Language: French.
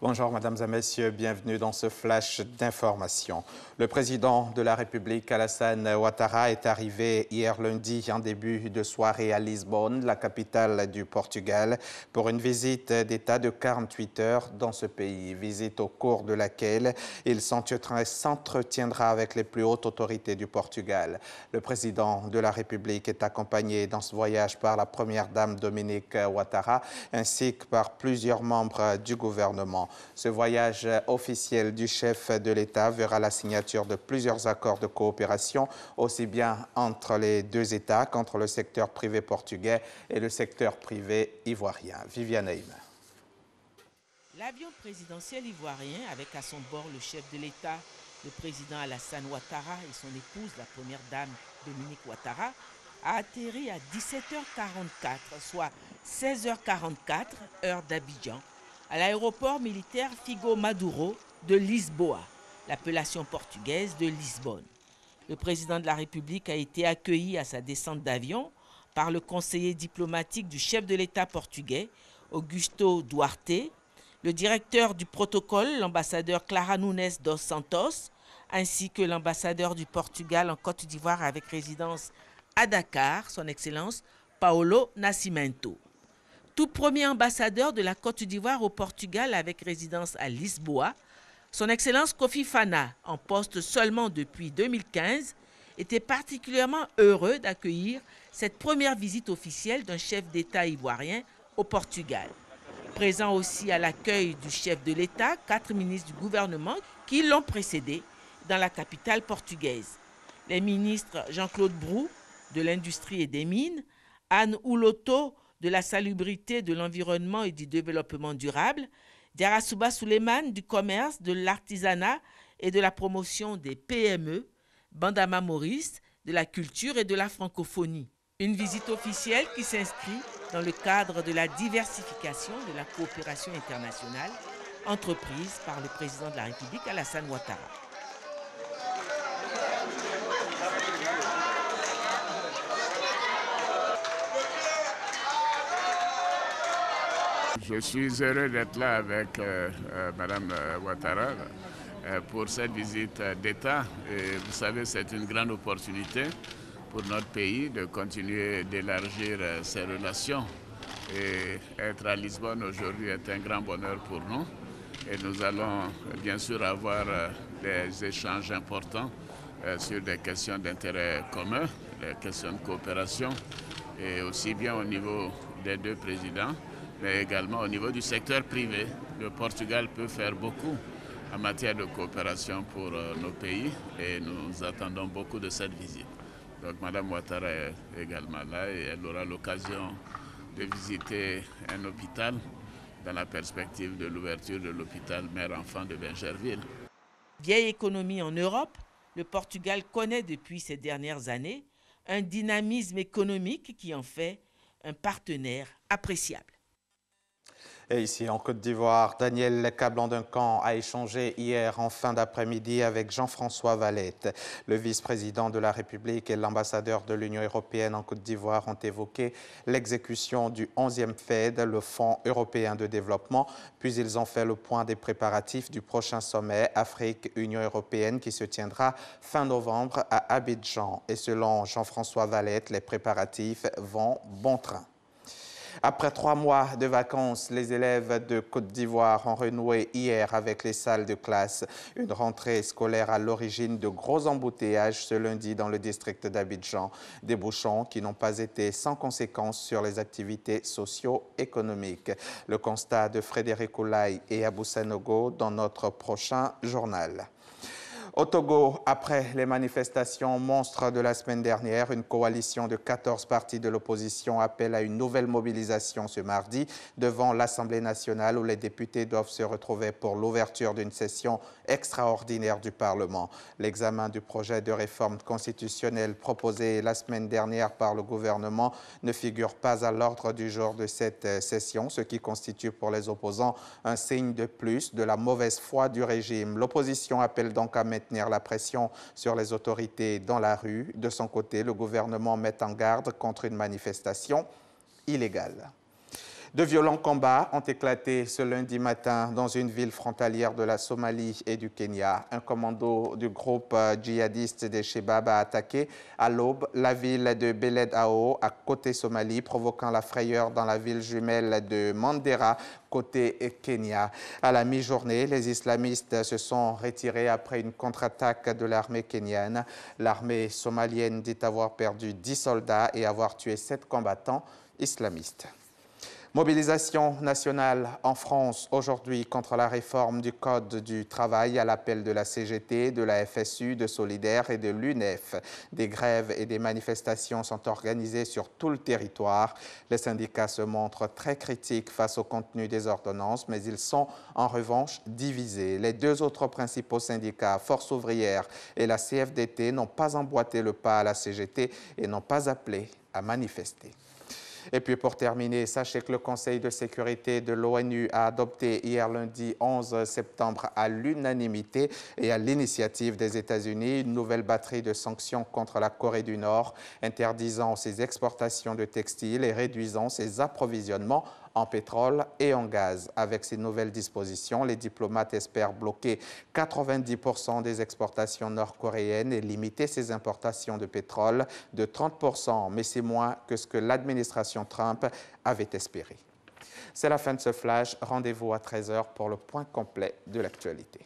Bonjour, mesdames et messieurs, bienvenue dans ce flash d'information. Le président de la République, Alassane Ouattara, est arrivé hier lundi en début de soirée à Lisbonne, la capitale du Portugal, pour une visite d'État de 48 heures dans ce pays. Visite au cours de laquelle il s'entretiendra avec les plus hautes autorités du Portugal. Le président de la République est accompagné dans ce voyage par la première dame Dominique Ouattara, ainsi que par plusieurs membres du gouvernement. Ce voyage officiel du chef de l'État verra la signature de plusieurs accords de coopération, aussi bien entre les deux États qu'entre le secteur privé portugais et le secteur privé ivoirien. Viviane Haïm. L'avion présidentiel ivoirien, avec à son bord le chef de l'État, le président Alassane Ouattara et son épouse, la première dame Dominique Ouattara, a atterri à 17h44, soit 16h44, heure d'Abidjan, à l'aéroport militaire Figo Maduro de Lisboa, l'appellation portugaise de Lisbonne. Le président de la République a été accueilli à sa descente d'avion par le conseiller diplomatique du chef de l'État portugais, Augusto Duarte, le directeur du protocole, l'ambassadeur Clara Nunes dos Santos, ainsi que l'ambassadeur du Portugal en Côte d'Ivoire avec résidence à Dakar, son Excellence Paulo Nascimento. Tout premier ambassadeur de la Côte d'Ivoire au Portugal avec résidence à Lisboa, son Excellence Kofi Fana, en poste seulement depuis 2015, était particulièrement heureux d'accueillir cette première visite officielle d'un chef d'État ivoirien au Portugal. Présent aussi à l'accueil du chef de l'État, 4 ministres du gouvernement qui l'ont précédé dans la capitale portugaise. Les ministres Jean-Claude Brou, de l'Industrie et des Mines, Anne Ouloto, de la Salubrité, de l'Environnement et du Développement durable, Diarasouba Souleymane, du Commerce, de l'Artisanat et de la Promotion des PME, Bandama Maurice, de la Culture et de la Francophonie. Une visite officielle qui s'inscrit dans le cadre de la diversification de la coopération internationale entreprise par le président de la République, Alassane Ouattara. Je suis heureux d'être là avec Madame Ouattara pour cette visite d'État. Vous savez, c'est une grande opportunité pour notre pays de continuer d'élargir ses relations. Et être à Lisbonne aujourd'hui est un grand bonheur pour nous. Et nous allons bien sûr avoir des échanges importants sur des questions d'intérêt commun, des questions de coopération, et aussi bien au niveau des deux présidents, mais également au niveau du secteur privé. Le Portugal peut faire beaucoup en matière de coopération pour nos pays et nous attendons beaucoup de cette visite. Donc Mme Ouattara est également là et elle aura l'occasion de visiter un hôpital dans la perspective de l'ouverture de l'hôpital mère-enfant de Bingerville. Vieille économie en Europe, le Portugal connaît depuis ces dernières années un dynamisme économique qui en fait un partenaire appréciable. Et ici en Côte d'Ivoire, Daniel Kablan-Duncan a échangé hier en fin d'après-midi avec Jean-François Valette. Le vice-président de la République et l'ambassadeur de l'Union européenne en Côte d'Ivoire ont évoqué l'exécution du 11e FED, le Fonds européen de développement, puis ils ont fait le point des préparatifs du prochain sommet Afrique-Union européenne qui se tiendra fin novembre à Abidjan. Et selon Jean-François Valette, les préparatifs vont bon train. Après 3 mois de vacances, les élèves de Côte d'Ivoire ont renoué hier avec les salles de classe. Une rentrée scolaire à l'origine de gros embouteillages ce lundi dans le district d'Abidjan. Des bouchons qui n'ont pas été sans conséquences sur les activités socio-économiques. Le constat de Frédéric Oulaye et Abou Sanogo dans notre prochain journal. Au Togo, après les manifestations monstres de la semaine dernière, une coalition de 14 partis de l'opposition appelle à une nouvelle mobilisation ce mardi devant l'Assemblée nationale où les députés doivent se retrouver pour l'ouverture d'une session extraordinaire du Parlement. L'examen du projet de réforme constitutionnelle proposé la semaine dernière par le gouvernement ne figure pas à l'ordre du jour de cette session, ce qui constitue pour les opposants un signe de plus de la mauvaise foi du régime. L'opposition appelle donc à maintenir la pression sur les autorités dans la rue. De son côté, le gouvernement met en garde contre une manifestation illégale. De violents combats ont éclaté ce lundi matin dans une ville frontalière de la Somalie et du Kenya. Un commando du groupe djihadiste des Shebab a attaqué à l'aube la ville de Beled Ao, à côté Somalie, provoquant la frayeur dans la ville jumelle de Mandera, côté Kenya. À la mi-journée, les islamistes se sont retirés après une contre-attaque de l'armée kenyane. L'armée somalienne dit avoir perdu 10 soldats et avoir tué 7 combattants islamistes. Mobilisation nationale en France aujourd'hui contre la réforme du Code du travail à l'appel de la CGT, de la FSU, de Solidaire et de l'UNEF. Des grèves et des manifestations sont organisées sur tout le territoire. Les syndicats se montrent très critiques face au contenu des ordonnances, mais ils sont en revanche divisés. Les deux autres principaux syndicats, Force ouvrière et la CFDT, n'ont pas emboîté le pas à la CGT et n'ont pas appelé à manifester. Et puis pour terminer, sachez que le Conseil de sécurité de l'ONU a adopté hier lundi 11 septembre à l'unanimité et à l'initiative des États-Unis une nouvelle batterie de sanctions contre la Corée du Nord, interdisant ses exportations de textiles et réduisant ses approvisionnements en pétrole et en gaz. Avec ces nouvelles dispositions, les diplomates espèrent bloquer 90% des exportations nord-coréennes et limiter ces importations de pétrole de 30%, mais c'est moins que ce que l'administration Trump avait espéré. C'est la fin de ce flash. Rendez-vous à 13h pour le point complet de l'actualité.